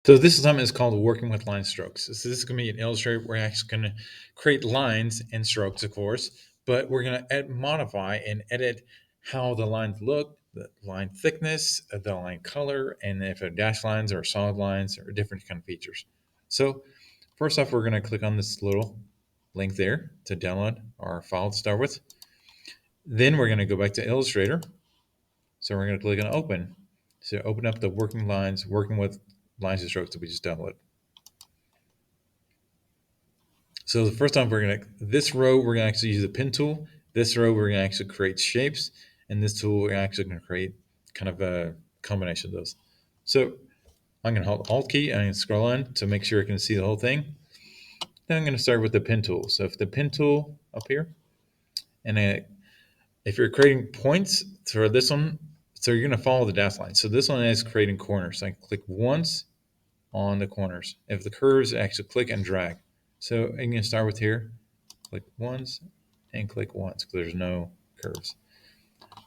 So this assignment is called Working with Line Strokes. So this is going to be an Illustrator. We're actually going to create lines and strokes, of course, but we're going to modify and edit how the lines look, the line thickness, the line color, and if they're dash lines or solid lines or different kind of features. So first off, we're going to click on this little link there to download our file to start with. Then we're going to go back to Illustrator. So we're going to click on Open. So open up the working with lines and strokes that we just downloaded. So the first time this row, we're going to actually use the pen tool. This row, we're going to actually create shapes. And this tool, we're actually going to create kind of a combination of those. So I'm going to hold Alt key and I'm going to scroll in to make sure I can see the whole thing. Then I'm going to start with the pen tool. So if the pen tool up here, and if you're creating points for this one, so you're going to follow the dash line. So this one is creating corners. So I click once on the corners. If the curves, actually click and drag. So I'm going to start with here, click once and click once because there's no curves.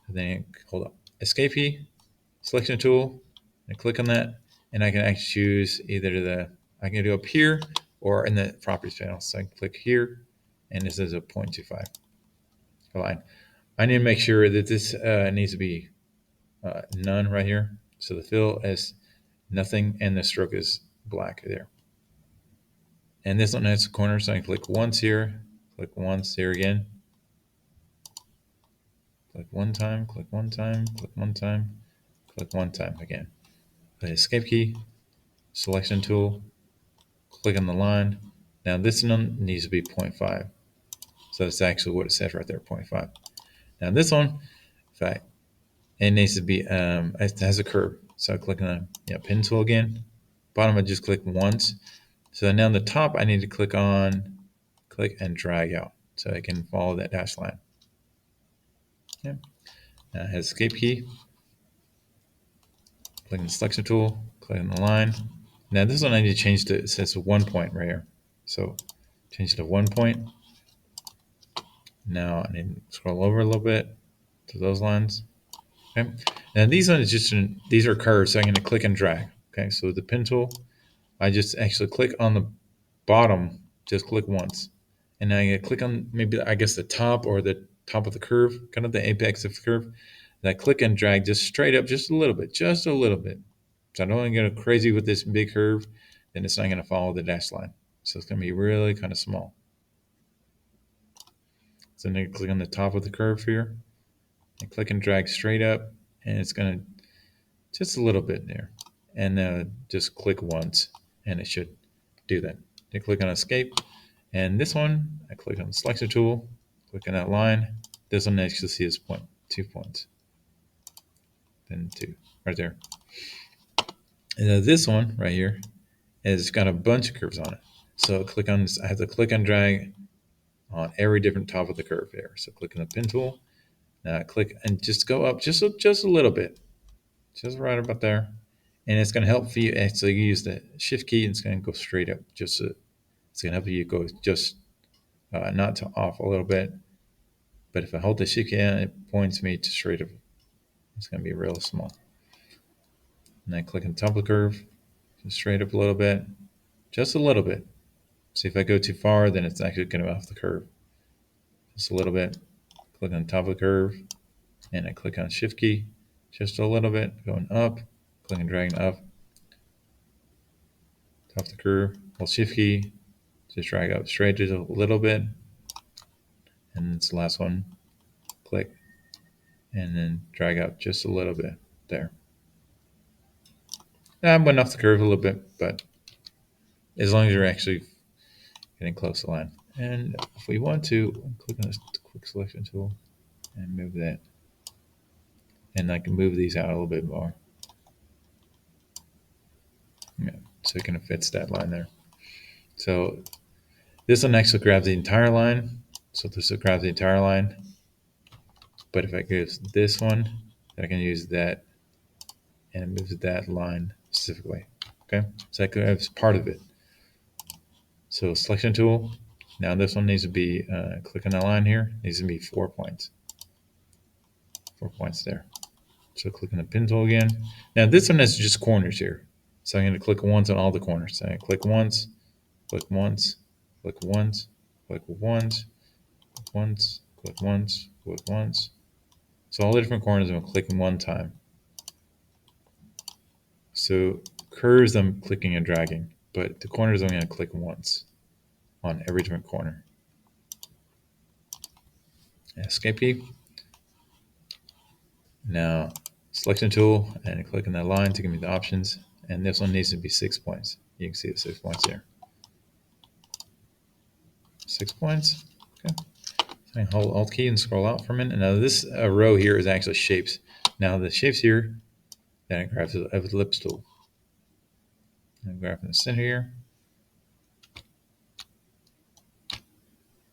And then hold up, Escape key, selection tool, and click on that, and I can actually choose either I can do up here or in the properties panel. So I can click here, and this is a 0.25 line. I need to make sure that this needs to be none right here. So the fill is nothing, and the stroke is black there. And this one has a corner, so I can click once here, click once here again, click one time, click one time, click one time, click one time again. The escape key, selection tool, click on the line. Now this one needs to be 0.5. So that's actually what it says right there, 0.5. Now this one, it needs to be, it has a curve. So I click on the pen tool again. Bottom I just click once. So now on the top I need to click and drag out so I can follow that dash line. Yeah. Now it has escape key. Click on the selection tool, click on the line. Now this one I need to change to, it says 1 point right here. So change it to 1 point. Now I need to scroll over a little bit to those lines. Okay. Now these ones these are curves, so I'm going to click and drag. Okay. So with the pen tool, I just actually click on the bottom, just click once. And now I'm going to click on maybe, I guess, the top or the top of the curve, kind of the apex of the curve. And I click and drag just straight up, just a little bit. So I don't want to go crazy with this big curve, then it's not going to follow the dash line. So it's going to be really kind of small. So then you click on the top of the curve here and click and drag straight up, and it's going to just a little bit there. And then just click once, and it should do that. Then click on escape, and this one, I click on the selection tool, click on that line. This one actually see is 2 points. Then 2, right there. And then this one right here has got a bunch of curves on it. So click on this, I have to click and drag on every different top of the curve here. So click on the pen tool. Now click and just go up just a little bit, just right about there. And it's going to help you actually use the shift key, and it's going to go straight up. It's going to help you go just not to off a little bit. But if I hold the shift key down, it points me to straight up. It's going to be real small. And then click on the top of the curve, just straight up a little bit, just a little bit. See, if I go too far, then it's actually going to be off the curve. Just a little bit. Click on the top of the curve, and I click on shift key, just a little bit, going up, click and dragging up, top of the curve, hold shift key, just drag up straight just a little bit, and it's the last one, click, and then drag up just a little bit there. I went off the curve a little bit, but as long as you're actually getting close to the line. And if we want to, click on this quick selection tool and move that. And I can move these out a little bit more. Yeah, so it kind of fits that line there. So this one actually grabs the entire line. So this will grab the entire line. But if I use this one, I can use that and move that line specifically. Okay, so that grabs part of it. So selection tool. Now this one needs to be, click on the line here, needs to be 4 points. 4 points there. So click on the pen tool again. Now this one is just corners here. So I'm going to click once on all the corners. So I click once, click once, click once, click once, click once, click once, click once. So all the different corners I'm clicking one time. So curves I'm clicking and dragging, but the corners I'm going to click once on every different corner. Escape key. Now selection tool and click on that line to give me the options. And this one needs to be 6 points. You can see the 6 points here. 6 points. Okay. So I can hold Alt key and scroll out for a minute. Now this row here is actually shapes. Now the shapes here, then I grab the ellipse tool. And grab in the center here.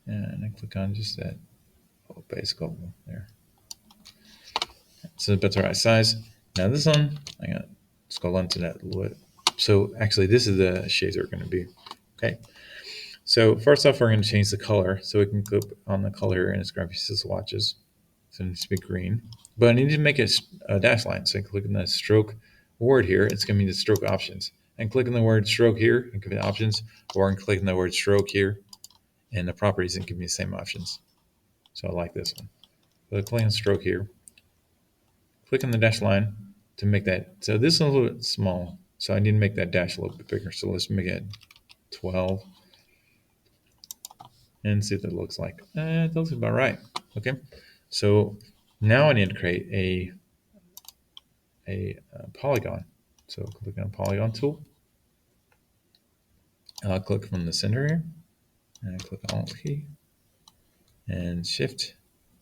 And I click on just that base oval there. So that's the right size. Now this one, I'm gonna scroll onto that a little bit. So actually this is the shapes they're gonna be. Okay. So first off, we're going to change the color. So we can click on the color and it's graphic swatches. So it needs to be green. But I need to make it a dash line. So I click on the stroke word here. It's going to be the stroke options. And click on the word stroke here and give me the options. Or I can click on the word stroke here and the properties and give me the same options. So I like this one. So I click on stroke here. Click on the dash line to make that. So this is a little bit small. So I need to make that dash a little bit bigger. So let's make it 12. And see what that looks like. It looks about right. Okay, so now I need to create a polygon. So click on polygon tool. I'll click from the center here, and I click Alt key and Shift,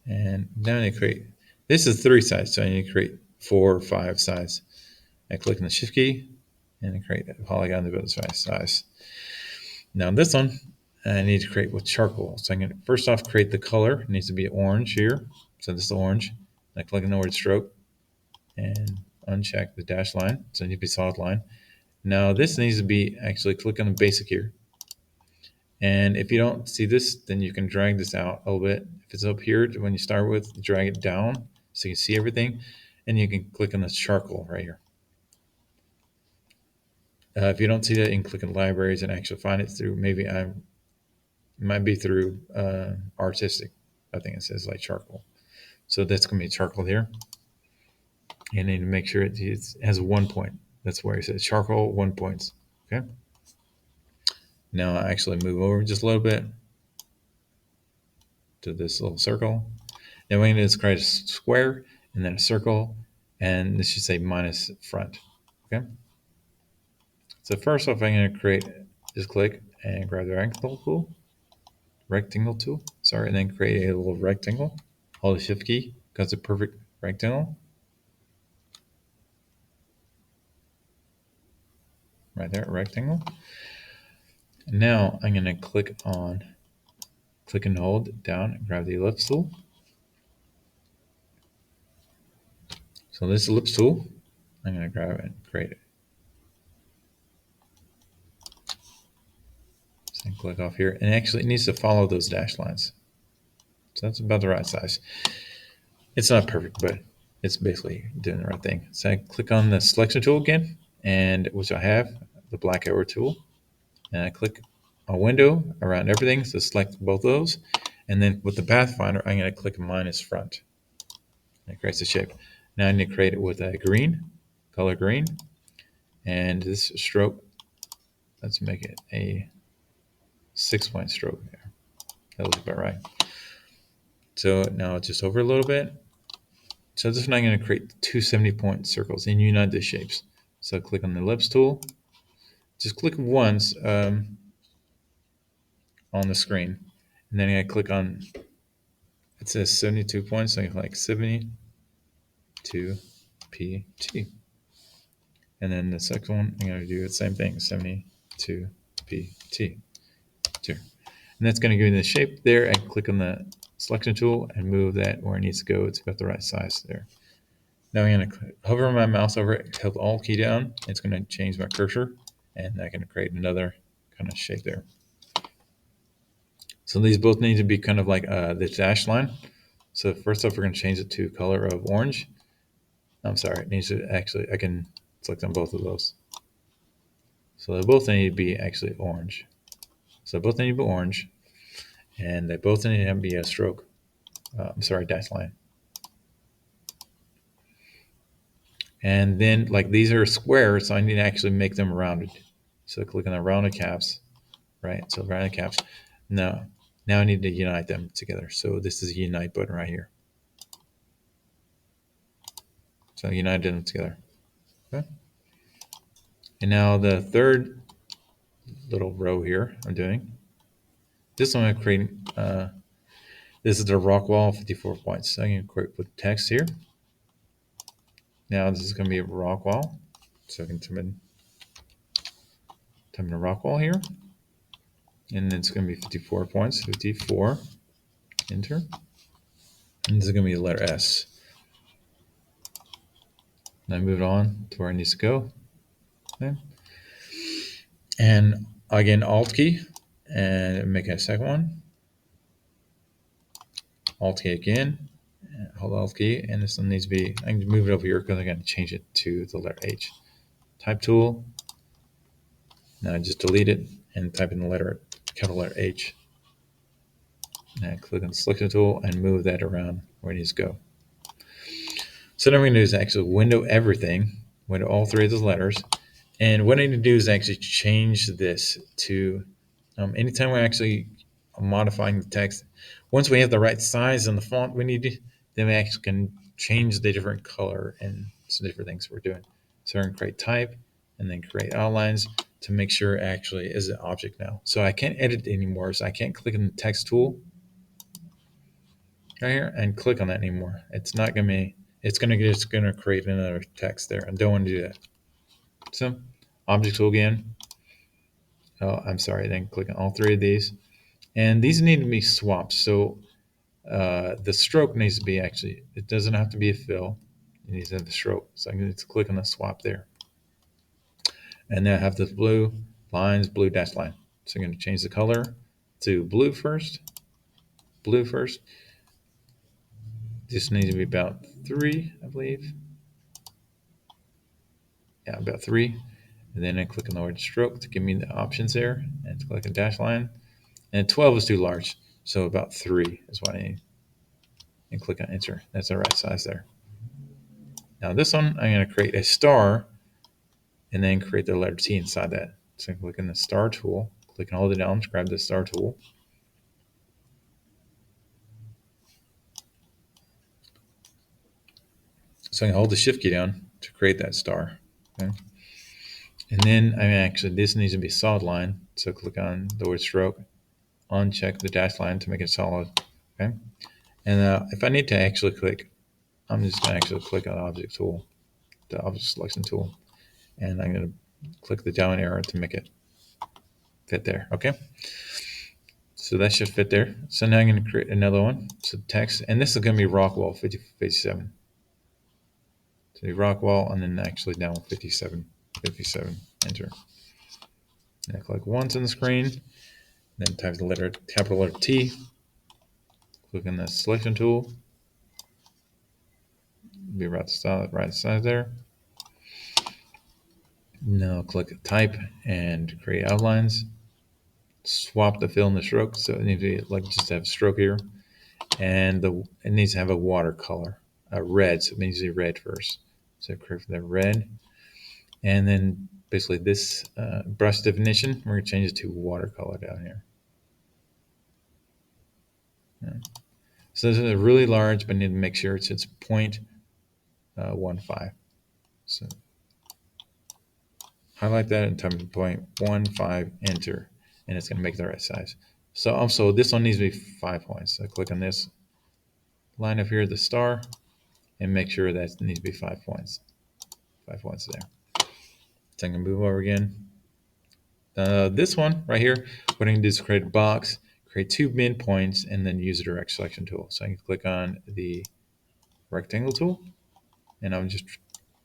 and now I need to create. This is 3 sides, so I need to create 4 or 5 sides. I click on the Shift key and I create a polygon about this size. Now this one, I need to create with charcoal. So I'm going to first off create the color. It needs to be orange here. So this is orange. I click on the word stroke and uncheck the dash line. So it needs to be solid line. Now this needs to be actually click on the basic here. And if you don't see this, then you can drag this out a little bit. If it's up here when you start with, drag it down so you can see everything. And you can click on the charcoal right here. If you don't see that, you can click on libraries and actually find it through maybe it might be through artistic. I think it says like charcoal. So that's going to be charcoal here. You need to make sure it has 1 point. That's where it says charcoal, 1 point. Okay. Now I actually move over just a little bit to this little circle. Then we're going to create a square and then a circle, and this should say minus front. Okay. So first off, I'm going to create, just click and grab the rectangle tool, sorry, and then create a little rectangle. Hold the Shift key because it's a perfect rectangle. Right there, rectangle. Now I'm going to click and hold down and grab the ellipse tool. So this ellipse tool, I'm going to grab it and create it. So click off here, and actually it needs to follow those dash lines. So that's about the right size. It's not perfect, but it's basically doing the right thing. So I click on the selection tool again, and which I have, the black arrow tool, and I click a window around everything, so select both of those. And then with the Pathfinder, I'm going to click minus front. It creates a shape. Now I need to create it with a green, color green, and this stroke, let's make it a 6-point stroke there. That looks about right. So now just over a little bit. So this one I'm going to create 2 70-point circles and unite the shapes. So click on the ellipse tool. Just click once on the screen, and then I click on, it says 72 points, so I click 72 PT. And then the second one, I'm going to do the same thing, 72 PT. And that's going to give me the shape there. I click on the selection tool and move that where it needs to go. It's about the right size there. Now I'm going to hover my mouse over it, hold the Alt key down. It's going to change my cursor, and I can create another kind of shape there. So these both need to be kind of like the dash line. So first off, we're going to change it to color of orange. I'm sorry, it needs to actually, I can select on both of those. So they both need to be actually orange. So both need to be orange, and they both need to be a stroke. I'm sorry, dash line. And then like these are squares, so I need to actually make them rounded. So click on the rounded caps, right? So rounded caps. Now I need to unite them together. So this is the unite button right here. So I united them together. Okay. And now the third little row here I'm doing. This one I'm creating. This is the rock wall, 54 points. So I'm going to put text here. Now this is going to be a rock wall. So I can type in a rock wall here. And it's going to be 54 points. 54. Enter. And this is going to be the letter S. And I move it on to where it needs to go. Okay. And again, Alt key and make a second one. Alt key again. Hold Alt key, and this one needs to be. I can move it over here because I'm going to change it to the letter H. Type tool. Now I just delete it and type in the letter capital letter H. And I click on the selection tool and move that around where it needs to go. So then what I'm going to do is actually window everything, window all three of those letters. And what I need to do is actually change this to anytime we're actually modifying the text. Once we have the right size and the font we need, then we actually can change the different color and some different things we're doing. So we're going to create type and then create outlines to make sure it actually is an object now. So I can't edit anymore. So I can't click on the text tool right here and click on that anymore. It's not going to be, it's going to create another text there. I don't want to do that. So object tool again. Oh, I'm sorry. Then click on all three of these. And these need to be swapped. So the stroke needs to be actually, it doesn't have to be a fill. It needs to have the stroke. So I'm going to click on the swap there. And then I have this blue lines, blue dash line. So I'm going to change the color to blue first. Blue first. This needs to be about 3, I believe. Yeah, about 3. And then I click on the word stroke to give me the options there. And click on dash line. And 12 is too large. So about 3 is what I need. And click on enter. That's the right size there. Now this one, I'm going to create a star and then create the letter T inside that. So I click on the star tool, click and hold it down, grab the star tool. So I can hold the shift key down to create that star. Okay. And then this needs to be a solid line. So click on the word stroke, uncheck the dash line to make it solid. Okay. And if I need to actually click, I'm just going to actually click on the object tool, the object selection tool. And I'm going to click the down arrow to make it fit there. Okay. So that should fit there. So now I'm going to create another one. So text, and this is going to be Rockwall 57. So Rockwall, and then actually down 57, enter. And I click once on the screen, then type the capital letter T, click on the selection tool, be right side there. Now click type and create outlines. Swap the fill and the stroke, so it needs to be like just have a stroke here, and it needs to have a watercolor, a red. So it needs to be red first. So create the red, and then basically this brush definition, we're gonna change it to watercolor down here. Yeah. So this is really large, but I need to make sure it's 0.15. So highlight that and type 0.15, enter, and it's going to make the right size. So also this one needs to be 5 points. So I click on this line up here, the star, and make sure that it needs to be 5 points. 5 points there. So I'm going to move over again. This one right here, what I'm going to do is create a box, create 2 midpoints, and then use the direct selection tool. So I can click on the rectangle tool, and I'll just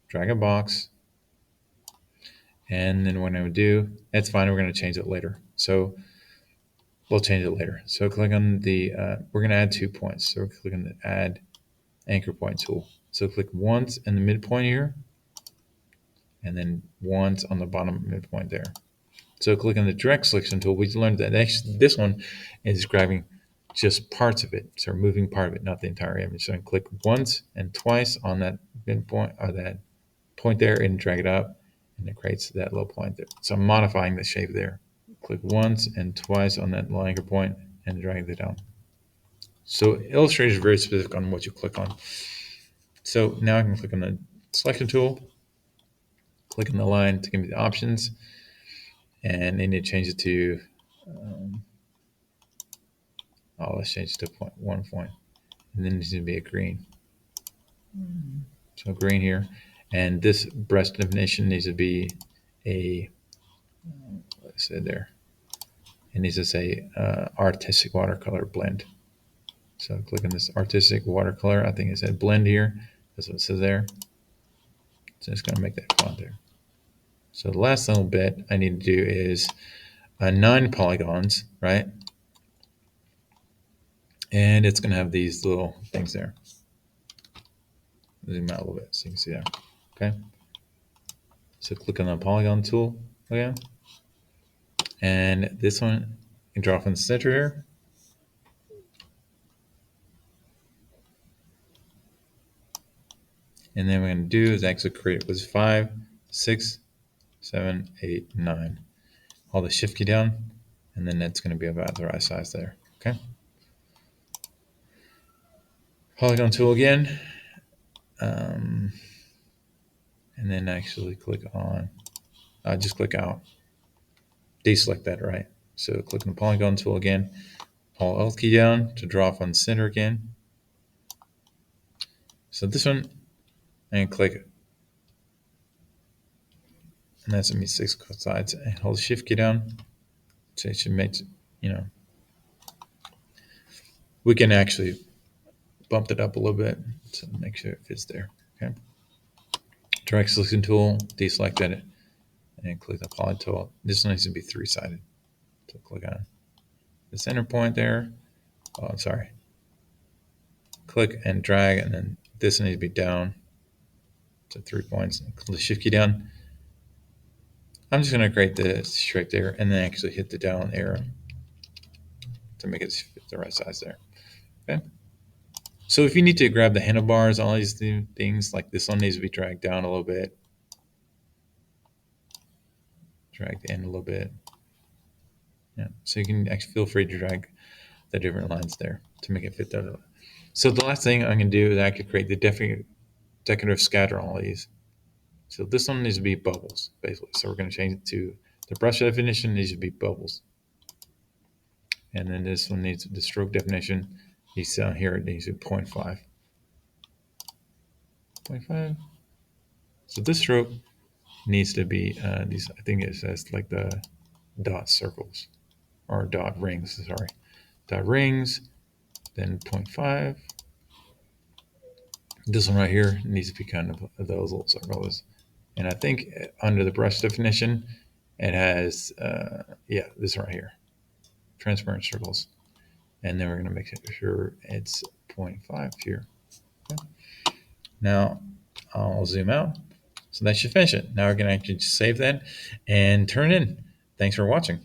drag a box. And then what I would do, that's fine, we're going to change it later. So we'll change it later. So click on the, we're going to add 2 points. So we're clicking the add anchor point tool. So click once in the midpoint here, and then once on the bottom midpoint there. So click on the direct selection tool. We learned that actually this one is grabbing just parts of it. So removing part of it, not the entire image. So I can click once and twice on that pinpoint or that point there and drag it up, and it creates that little point there. So I'm modifying the shape there. Click once and twice on that little anchor point and drag it down. So Illustrator is very specific on what you click on. So now I can click on the selection tool, click on the line to give me the options, and then you change it to, let's change it to one point, and then it's going to be a green. So green here, and this brush definition needs to be a, what I said there, it needs to say artistic watercolor blend. So click on this artistic watercolor. I think it said blend here. That's what it says there. So it's going to make that font there. So the last little bit I need to do is 9 polygons, right? And it's going to have these little things there. Zoom out a little bit so you can see that. Okay. So click on the polygon tool again. And this one, you can draw from the center here. And then what we're going to do is actually create was 5, 6, 7, 8, 9. Hold the shift key down, and then that's going to be about the right size there. Okay. Polygon tool again. And then actually click on, just click out. Deselect that, right? So click on the polygon tool again. Hold Alt key down to draw from the center again. So this one, and click it. And that's going to be 6 sides. And hold the shift key down. So it should make, we can actually bump it up a little bit to make sure it fits there. Okay. Direct selection tool, deselect it, and click the poly tool. This one needs to be 3-sided. So click on the center point there. Oh, I'm sorry. Click and drag, and then this needs to be down to 3 points. Click the shift key down. I'm just going to create the straight there, and then actually hit the down arrow to make it fit the right size there. Okay. So if you need to grab the handlebars, all these things, like this one needs to be dragged down a little bit. Drag the end a little bit. Yeah. So you can actually feel free to drag the different lines there to make it fit there. So the last thing I'm going to do is actually create the decorative scatter on all these. So this one needs to be bubbles, basically. So we're going to change it to the brush definition needs to be bubbles. And then this one needs the stroke definition. Needs down here, it needs to be 0.5. 0.5. So this stroke needs to be these, I think it says like the dot circles or dot rings, sorry. Dot rings, then 0.5. This one right here needs to be kind of those little circles. And I think under the brush definition, it has, this right here, transparent circles. And then we're going to make sure it's 0.5 here. Okay. Now I'll zoom out. So that should finish it. Now we're going to actually just save that and turn it in. Thanks for watching.